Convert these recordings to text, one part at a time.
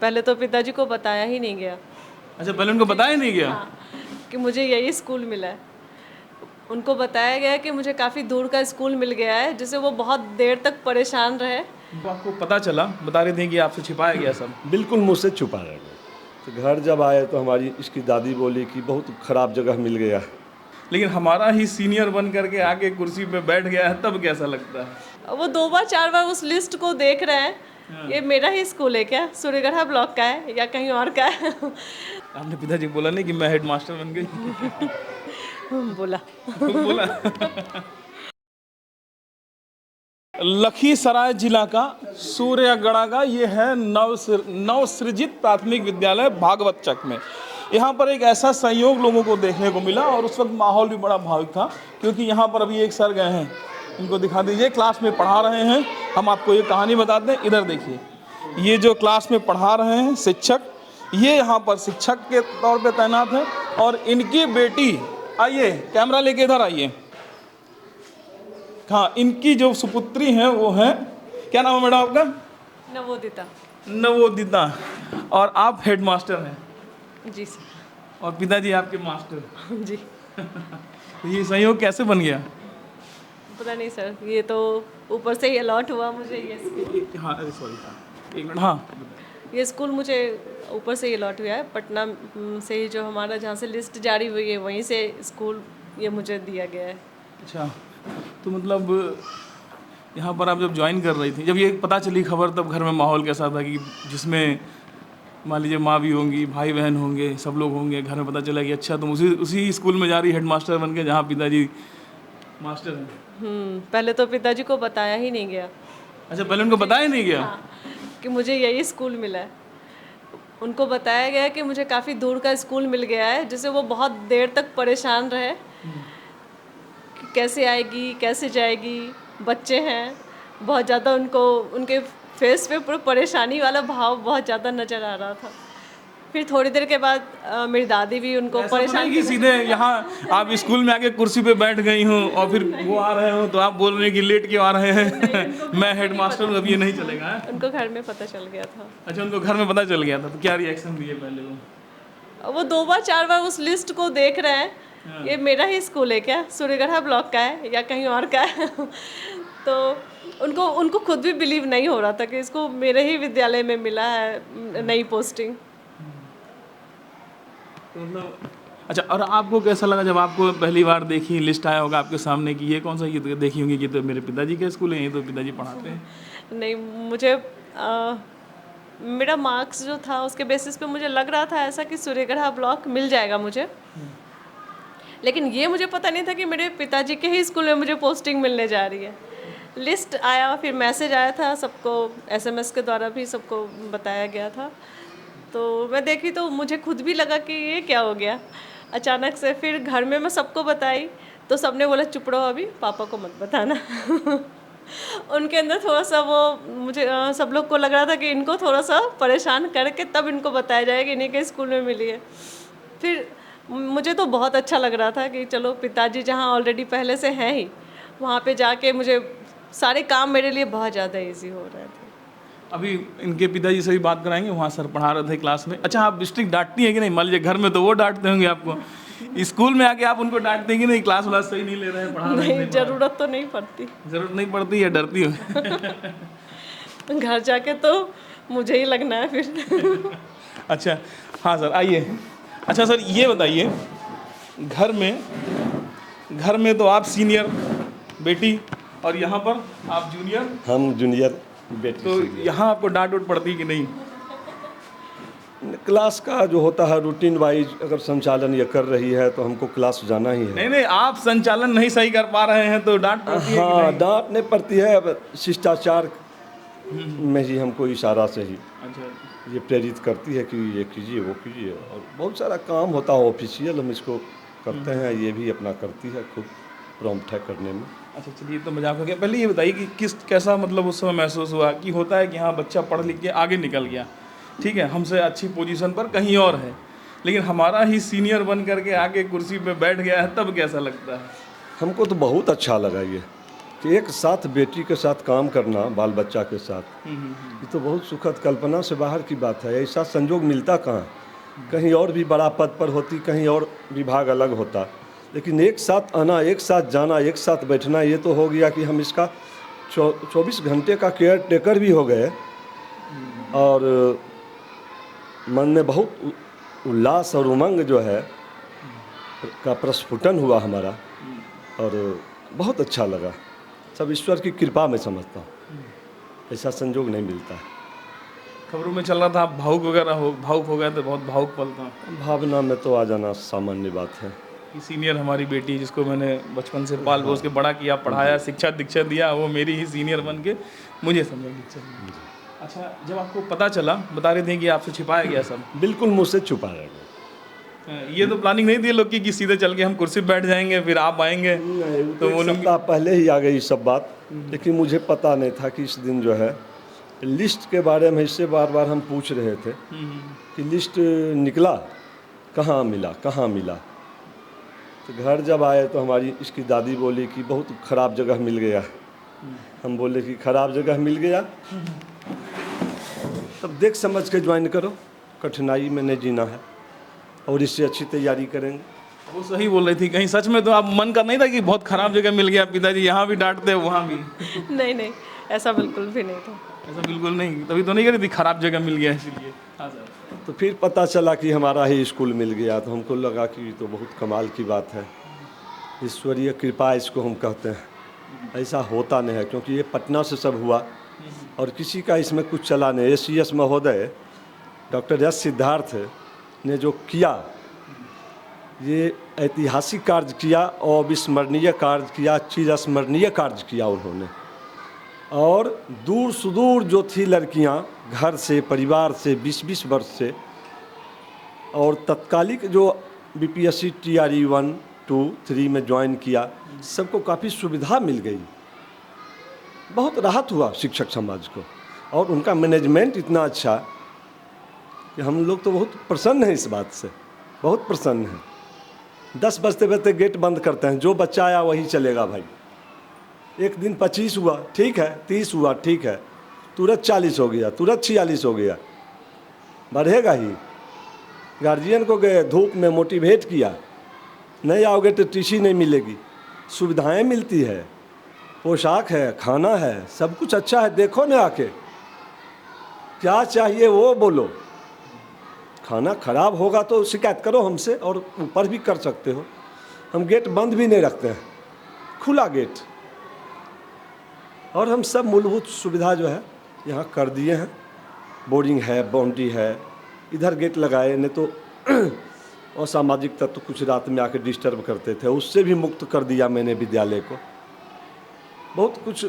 पहले तो पिताजी को बताया ही नहीं गया। अच्छा, पहले उनको बताया नहीं गया? हाँ, कि मुझे यही स्कूल मिला है। उनको बताया गया कि मुझे काफ़ी दूर का स्कूल मिल गया है, जिससे वो बहुत देर तक परेशान रहे। तो आपको पता चला, बता रहे थे कि आपसे छिपाया गया सब। बिल्कुल मुझसे छुपाया गया। तो घर जब आए तो हमारी इसकी दादी बोली कि बहुत ख़राब जगह मिल गया। लेकिन हमारा ही सीनियर बन करके आके कुर्सी पे बैठ गया है, तब कैसा लगता है? वो 2 बार 4 बार उस लिस्ट को देख रहे हैं। ये मेरा ही स्कूल है क्या? सूर्यगढ़ा ब्लॉक का है या कहीं और का है? आपने पिताजी को बोला नहीं कि मैं हेड मास्टर बन गई? बोला। बोला। लखीसराय जिला का सूर्यगढ़ा का ये है नवसृजित प्राथमिक विद्यालय भागवत चक में। यहाँ पर एक ऐसा संयोग लोगों को देखने को मिला और उस वक्त माहौल भी बड़ा भावुक था, क्योंकि यहाँ पर अभी एक सर गए हैं, इनको दिखा दीजिए, क्लास में पढ़ा रहे हैं। हम आपको ये कहानी बताते हैं। इधर देखिए, ये जो क्लास में पढ़ा रहे हैं शिक्षक, ये यहाँ पर शिक्षक के तौर पे तैनात है। और इनकी बेटी, आइए कैमरा लेके इधर आइए, हाँ, इनकी जो सुपुत्री हैं वो हैं, क्या नाम है मैडम आपका? नवोदिता। नवोदिता। और आप हेड मास्टर हैं? जी सर। और पिताजी आपके मास्टर? जी। तो ये संयोग कैसे बन गया? पता नहीं सर, ये तो ऊपर से ही अलॉट हुआ मुझे ये स्कूल। हाँ, अरे सॉरी, एक मिनट। हाँ, ये स्कूल मुझे ऊपर से ही अलॉट हुआ है। पटना से ही जो हमारा जहाँ से लिस्ट जारी हुई है, वहीं से स्कूल ये मुझे दिया गया है। अच्छा, तो मतलब यहाँ पर आप जब ज्वाइन कर रही थी, जब ये पता चली खबर, तब घर में माहौल कैसा था? कि जिसमें मान लीजिए माँ भी होंगी, भाई बहन होंगे, सब लोग होंगे, घर में पता चला कि अच्छा तुम उसी स्कूल में जा रही हेड मास्टर बन के जहाँ पिताजी मास्टर हैं। पहले तो पिताजी को बताया ही नहीं गया। अच्छा, पहले उनको बताया नहीं गया? हाँ, कि मुझे यही स्कूल मिला है। उनको बताया गया कि मुझे काफ़ी दूर का स्कूल मिल गया है, जिससे वो बहुत देर तक परेशान रहे कि कैसे आएगी, कैसे जाएगी। बच्चे हैं, बहुत ज़्यादा उनको उनके फेस पे पूरा परेशानी वाला भाव बहुत ज़्यादा नज़र आ रहा था। फिर थोड़ी देर के बाद मेरी दादी भी उनको ऐसा तो परेशान नहीं कि सीधे यहाँ आप स्कूल में आके कुर्सी पे बैठ गई हूँ और फिर वो आ रहे हो तो आप बोल रहे हैं कि लेट क्यों आ रहे हैं? मैं हेड मास्टर हूँ, अब ये नहीं चलेगा है? उनको घर में पता चल गया था। अच्छा, उनको घर में पता चल गया था, तो क्या रिएक्शन दिए पहले वो? वो 2 बार 4 बार उस लिस्ट को देख रहे हैं। ये मेरा ही स्कूल है क्या? सूर्यगढ़ा ब्लॉक का है या कहीं और का है? तो उनको खुद भी बिलीव नहीं हो रहा था कि इसको मेरे ही विद्यालय में मिला है नई पोस्टिंग। तो मतलब अच्छा, और आपको कैसा लगा जब आपको पहली बार देखी, लिस्ट आया होगा आपके सामने कि ये कौन सा, ये तो देखी होंगी कि तो मेरे पिताजी के स्कूल है, ये तो पिताजी पढ़ाते हैं? नहीं, मुझे मेरा मार्क्स जो था उसके बेसिस पे मुझे लग रहा था ऐसा कि सूर्यगढ़ा ब्लॉक मिल जाएगा मुझे। लेकिन ये मुझे पता नहीं था कि मेरे पिताजी के ही स्कूल में मुझे पोस्टिंग मिलने जा रही है। लिस्ट आया, फिर मैसेज आया था सबको, एसएमएस के द्वारा भी सबको बताया गया था। तो मैं देखी तो मुझे खुद भी लगा कि ये क्या हो गया अचानक से। फिर घर में मैं सबको बताई तो सबने बोला चुप रहो, अभी पापा को मत बताना। उनके अंदर थोड़ा सा वो मुझे सब लोग को लग रहा था कि इनको थोड़ा सा परेशान करके तब इनको बताया जाए कि इन्हीं के स्कूल में मिली है। फिर मुझे तो बहुत अच्छा लग रहा था कि चलो पिताजी जहाँ ऑलरेडी पहले से हैं ही, वहाँ पे जाके मुझे सारे काम मेरे लिए बहुत ज़्यादा इजी हो रहे थे। अभी इनके पिताजी से भी बात कराएंगे, वहाँ सर पढ़ा रहे थे क्लास में। अच्छा, आप स्ट्रिक्ट डांटती हैं कि नहीं? मान लीजिए घर में तो वो डांटते होंगे आपको, स्कूल में आके आप उनको डांटते हैं कि नहीं, क्लास वाला सही नहीं ले रहे हैं, पढ़ा रहे हैं? नहीं, ज़रूरत तो नहीं पड़ती। जरूरत नहीं पड़ती या डरती हो? घर जाके तो मुझे ही लगना है फिर। अच्छा, हाँ सर आइए। अच्छा सर, ये बताइए, घर में तो आप सीनियर बेटी और यहाँ पर आप जूनियर, हम जूनियर बेटी। तो यहाँ आपको डांट उट पड़ती कि नहीं? क्लास का जो होता है रूटीन वाइज, अगर संचालन ये कर रही है तो हमको क्लास जाना ही है। नहीं नहीं, आप संचालन नहीं सही कर पा रहे हैं तो डांट पड़ती है कि हाँ, नहीं? डांट नहीं पड़ती है, अब शिष्टाचार में ही हमको इशारा से ही अच्छा, ये प्रेरित करती है कि ये कीजिए वो कीजिए। और बहुत सारा काम होता है ऑफिशियल, हम इसको करते हैं, ये भी अपना करती है, खूब प्रॉम्प्ट है करने में। अच्छा चलिए, तो मजाक हो गया। पहले ये बताइए कि कैसा मतलब उस समय महसूस हुआ कि होता है कि हाँ बच्चा पढ़ लिख के आगे निकल गया, ठीक है, हमसे अच्छी पोजीशन पर कहीं और है, लेकिन हमारा ही सीनियर बन करके आके कुर्सी पे बैठ गया है, तब कैसा लगता है? हमको तो बहुत अच्छा लगा ये। कि एक साथ बेटी के साथ काम करना, बाल बच्चा के साथ, ये तो बहुत सुखद, कल्पना से बाहर की बात है। ऐसा संजोग मिलता कहाँ? कहीं और भी बड़ा पद पर होती, कहीं और विभाग अलग होता, लेकिन एक साथ आना, एक साथ जाना, एक साथ बैठना, ये तो हो गया कि हम इसका 24 घंटे का केयर टेकर भी हो गए। और मन में बहुत उल्लास और उमंग जो है का प्रस्फुटन हुआ हमारा, और बहुत अच्छा लगा। सब ईश्वर की कृपा में समझता हूँ, ऐसा संजोग नहीं मिलता है। खबरों में चल रहा था आप भावुक हो गए थे, बहुत भावुक पल था। भावना में तो आ जाना सामान्य बात है। कि सीनियर हमारी बेटी, जिसको मैंने बचपन से पाल पोस के बड़ा किया, पढ़ाया, शिक्षा दीक्षा दिया, वो मेरी ही सीनियर बन के मुझे समझा दीक्षा दी। अच्छा, जब आपको पता चला, बता रहे थे कि आपसे छिपाया गया सब, बिल्कुल मुझसे छुपाया गया। ये तो प्लानिंग नहीं थी लोग की कि सीधे चल के हम कुर्सी पे बैठ जाएंगे फिर आप आएंगे, तो वो सप्ताह पहले ही आ गई सब बात, लेकिन मुझे पता नहीं था कि इस दिन जो है लिस्ट के बारे में इससे बार बार हम पूछ रहे थे कि लिस्ट निकला, कहाँ मिला, कहाँ मिला। तो घर जब आए तो हमारी इसकी दादी बोली कि बहुत ख़राब जगह मिल गया। हम बोले कि ख़राब जगह मिल गया, तब देख समझ के ज्वाइन करो, कठिनाई में नहीं जीना है और इससे अच्छी तैयारी करेंगे। वो सही बोल रही थी। कहीं सच में तो आप मन का नहीं था कि बहुत ख़राब जगह मिल गया, पिताजी यहाँ भी डांटते वहाँ भी? नहीं नहीं, ऐसा बिल्कुल भी नहीं था। ऐसा बिल्कुल नहीं, तभी तो नहीं कह रही थी ख़राब जगह मिल गया इसलिए। हाँ सर। तो फिर पता चला कि हमारा ही स्कूल मिल गया, तो हमको लगा कि ये तो बहुत कमाल की बात है, ईश्वरीय कृपा इसको हम कहते हैं। ऐसा होता नहीं है, क्योंकि ये पटना से सब हुआ और किसी का इसमें कुछ चला नहीं। एसीएस महोदय डॉक्टर एस सिद्धार्थ ने जो किया, ये ऐतिहासिक कार्य किया और विस्मरणीय कार्य किया, चिरस्मरणीय कार्य किया उन्होंने। और दूर सुदूर जो थी लड़कियां, घर से, परिवार से, 20-20 वर्ष से, और तत्कालिक जो बीपीएससी TRE 1, 2, 3 में ज्वाइन किया, सबको काफ़ी सुविधा मिल गई। बहुत राहत हुआ शिक्षक समाज को, और उनका मैनेजमेंट इतना अच्छा कि हम लोग तो बहुत प्रसन्न हैं इस बात से, बहुत प्रसन्न हैं। 10 बजते बजते गेट बंद करते हैं, जो बच्चा आया वही चलेगा भाई। एक दिन 25 हुआ, ठीक है, 30 हुआ, ठीक है, तुरंत 40 हो गया, तुरंत 46 हो गया, बढ़ेगा ही। गार्जियन को गए धूप में मोटिवेट किया, नहीं आओगे तो टीसी नहीं मिलेगी, सुविधाएं मिलती है, पोशाक है, खाना है, सब कुछ अच्छा है, देखो ना आके क्या चाहिए वो बोलो। खाना खराब होगा तो शिकायत करो हमसे, और ऊपर भी कर सकते हो। हम गेट बंद भी नहीं रखते हैं, खुला गेट, और हम सब मूलभूत सुविधा जो है यहाँ कर दिए हैं। बोर्डिंग है, बाउंड्री है, इधर गेट लगाए, नहीं तो असामाजिक तत्व तो कुछ रात में आके डिस्टर्ब करते थे, उससे भी मुक्त कर दिया मैंने विद्यालय को। बहुत कुछ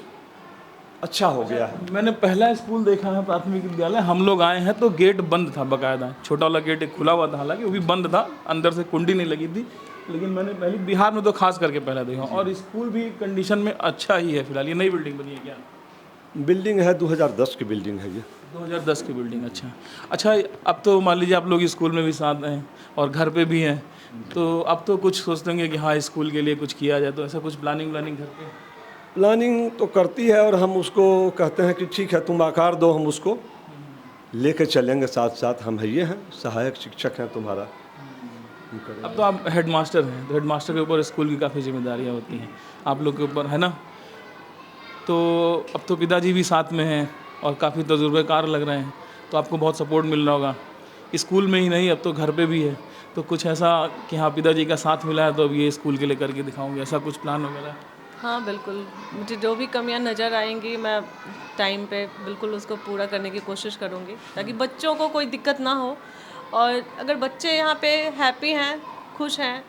अच्छा हो गया है। मैंने पहला स्कूल देखा है प्राथमिक विद्यालय, हम लोग आए हैं तो गेट बंद था बाकायदा, छोटा वाला गेट एक खुला हुआ था, हालांकि वो भी बंद था, अंदर से कुंडी नहीं लगी थी, लेकिन मैंने पहले बिहार में तो खास करके पहला देखा। और स्कूल भी कंडीशन में अच्छा ही है फिलहाल। ये नई बिल्डिंग बनी है क्या? बिल्डिंग है 2010 की बिल्डिंग है ये। 2010 की बिल्डिंग। अच्छा, अब तो मान लीजिए आप लोग स्कूल में भी साथ हैं और घर पे भी हैं, तो अब तो कुछ सोचते होंगे कि हाँ स्कूल के लिए कुछ किया जाए, तो ऐसा कुछ प्लानिंग घर पे? प्लानिंग तो करती है, और हम उसको कहते हैं कि ठीक है तुम आकार दो, हम उसको लेके चलेंगे साथ साथ। हम ये हैं, सहायक शिक्षक हैं तुम्हारा। अब तो आप हेड मास्टर हैं, तो हेड मास्टर के ऊपर स्कूल की काफ़ी जिम्मेदारियाँ होती हैं आप लोग के ऊपर, है ना? तो अब तो पिताजी भी साथ में हैं और काफ़ी तजुर्बेकार लग रहे हैं, तो आपको बहुत सपोर्ट मिल रहा होगा स्कूल में ही नहीं, अब तो घर पे भी है। तो कुछ ऐसा कि हाँ पिताजी का साथ मिला है तो अब ये स्कूल के लिए करके दिखाऊंगे, ऐसा कुछ प्लान वगैरह? हाँ बिल्कुल, मुझे जो भी कमियां नज़र आएंगी मैं टाइम पे बिल्कुल उसको पूरा करने की कोशिश करूँगी, ताकि बच्चों को कोई दिक्कत ना हो। और अगर बच्चे यहाँ पे हैप्पी हैं, खुश हैं,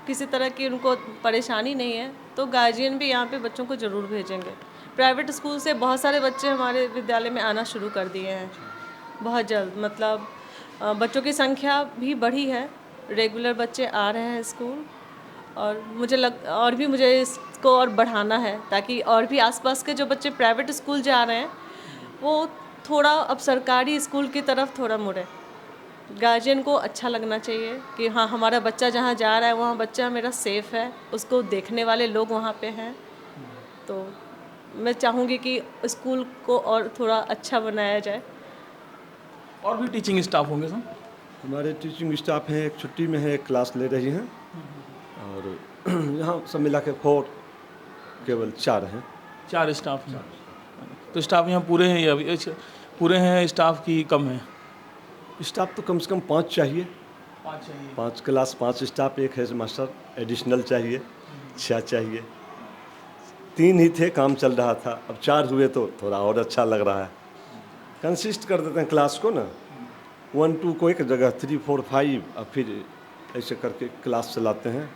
किसी तरह की उनको परेशानी नहीं है, तो गार्जियन भी यहाँ पे बच्चों को ज़रूर भेजेंगे। प्राइवेट स्कूल से बहुत सारे बच्चे हमारे विद्यालय में आना शुरू कर दिए हैं बहुत जल्द, मतलब बच्चों की संख्या भी बढ़ी है, रेगुलर बच्चे आ रहे हैं स्कूल। और मुझे इसको और बढ़ाना है, ताकि और भी आसपास के जो बच्चे प्राइवेट स्कूल जा रहे हैं वो थोड़ा अब सरकारी स्कूल की तरफ थोड़ा मुड़े। गार्जियन को अच्छा लगना चाहिए कि हाँ हमारा बच्चा जहाँ जा रहा है वहाँ बच्चा मेरा सेफ़ है, उसको देखने वाले लोग वहाँ पे हैं, तो मैं चाहूँगी कि स्कूल को और थोड़ा अच्छा बनाया जाए। और भी टीचिंग स्टाफ होंगे सर? हमारे टीचिंग स्टाफ हैं, एक छुट्टी में है, एक क्लास ले रही हैं, और यहाँ सब मिला के 4 केवल 4 हैं। 4 स्टाफ हैं। तो स्टाफ यहाँ पूरे हैं या अभी पूरे हैं स्टाफ की कम है? स्टाफ तो कम से कम 5 चाहिए। 5 चाहिए। 5 क्लास 5 स्टाफ, एक हेड मास्टर एडिशनल चाहिए, 6 चाहिए। 3 ही थे, काम चल रहा था, अब 4 हुए तो थोड़ा और अच्छा लग रहा है। कंसिस्ट कर देते हैं क्लास को ना, 1 2 को एक जगह, 3 4 5, और फिर ऐसे करके क्लास चलाते हैं।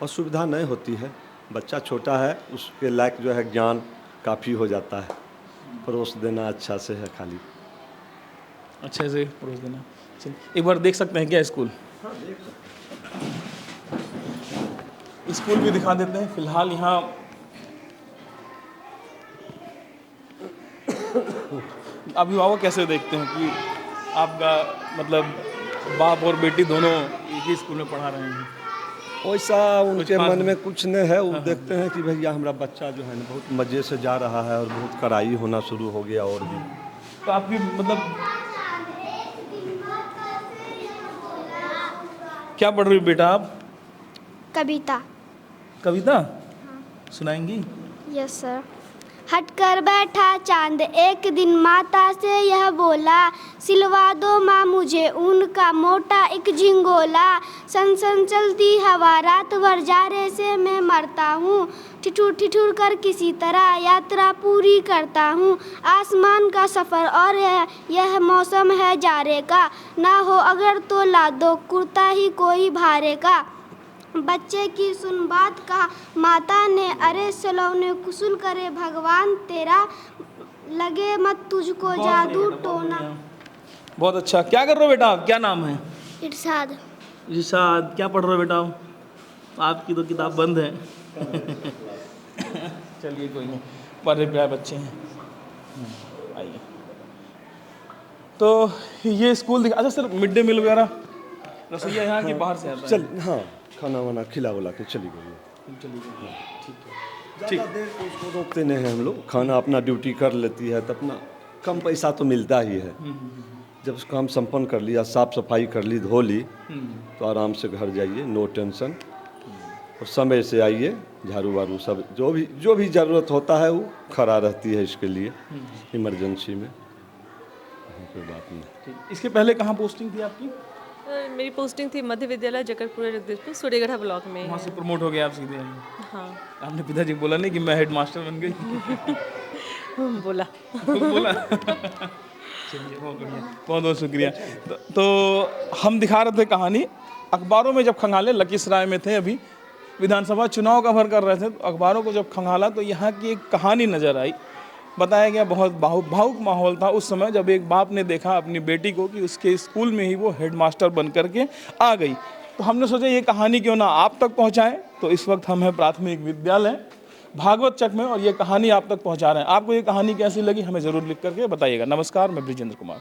असुविधा नहीं होती है, बच्चा छोटा है, उसके लायक जो है ज्ञान काफ़ी हो जाता है। परोस देना अच्छा से है खाली। अच्छे से परोस देना। चलिए एक बार देख सकते हैं क्या स्कूल? स्कूल भी दिखा देते हैं। फिलहाल यहाँ अभिभावक कैसे देखते हैं कि आपका मतलब बाप और बेटी दोनों एक ही स्कूल में पढ़ा रहे हैं? वैसा उनके मन में कुछ नहीं है, वो देखते हैं कि भैया हमारा बच्चा जो है ना बहुत मज़े से जा रहा है और बहुत कड़ाई होना शुरू हो गया। और भी तो आपकी मतलब क्या पढ़ रही हो बेटा आप? कविता। कविता सुनाएंगी? Yes sir. हटकर बैठा चांद एक दिन माता से यह बोला, सिलवा दो माँ मुझे ऊन का मोटा एक झिंगोला। सन सन चलती हवा रात भर जारे से मैं मरता हूँ, ठिठुर ठिठुर कर किसी तरह यात्रा पूरी करता हूँ। आसमान का सफ़र और यह मौसम है जारे का, ना हो अगर तो ला दो कुर्ता ही कोई भारे का। बच्चे की सुन बात कहा माता ने, अरे सलौने कुसुल करे भगवान तेरा, लगे मत तुझको जादू टोना। बहुत अच्छा। क्या कर रहे हो बेटा आप? क्या नाम है? इरशाद। इरशाद, क्या पढ़ रहे हो बेटा? आपकी तो किताब बंद है। चलिए कोई नहीं, पढ़े प्यारे बच्चे हैं। आइए। तो ये स्कूल दिखा। अच्छा सर, मिड डे मील वगैरह रसोईया यहाँ की बाहर से आता है? चल, हाँ, खाना वाना खिला उला के चली गई। चलिए ठीक है। ज़्यादा देर तो उसको रोकते नहीं हैं हम लोग, खाना अपना ड्यूटी कर लेती है तो अपना कम पैसा तो मिलता ही है। जब उसको काम संपन्न कर लिया, साफ़ सफाई कर ली, धो ली, तो आराम से घर जाइए, नो टेंशन। और समय से आइए, झाड़ू वाड़ू सब जो भी ज़रूरत होता है वो खड़ा रहती है इसके लिए, इमरजेंसी में। कोई बात नहीं। इसके पहले कहाँ पोस्टिंग थी आपकी? मेरी पोस्टिंग थी मध्य विद्यालय जगतपुरा जगदीशपुर सूर्यगढ़ा ब्लॉक में। वहाँ से प्रमोट हो गया आप सीधे? हाँ। आपने पिताजी को बोला नहीं कि मैं हेड मास्टर बन गई? बोला। बोला। चलिए बहुत बढ़िया, बहुत बहुत शुक्रिया। तो हम दिखा रहे थे कहानी, अखबारों में जब खंगाले, लखीसराय में थे अभी, विधानसभा चुनाव कवर कर रहे थे, तो अखबारों को जब खंगाला तो यहाँ की एक कहानी नज़र आई। बताया गया बहुत भावुक माहौल था उस समय, जब एक बाप ने देखा अपनी बेटी को कि उसके स्कूल में ही वो हेडमास्टर बन करके आ गई। तो हमने सोचा ये कहानी क्यों ना आप तक पहुंचाएं। तो इस वक्त हम हैं प्राथमिक विद्यालय भागवत चक में और ये कहानी आप तक पहुंचा रहे हैं। आपको ये कहानी कैसी लगी हमें ज़रूर लिख करके बताइएगा। नमस्कार, मैं ब्रिजेंद्र कुमार।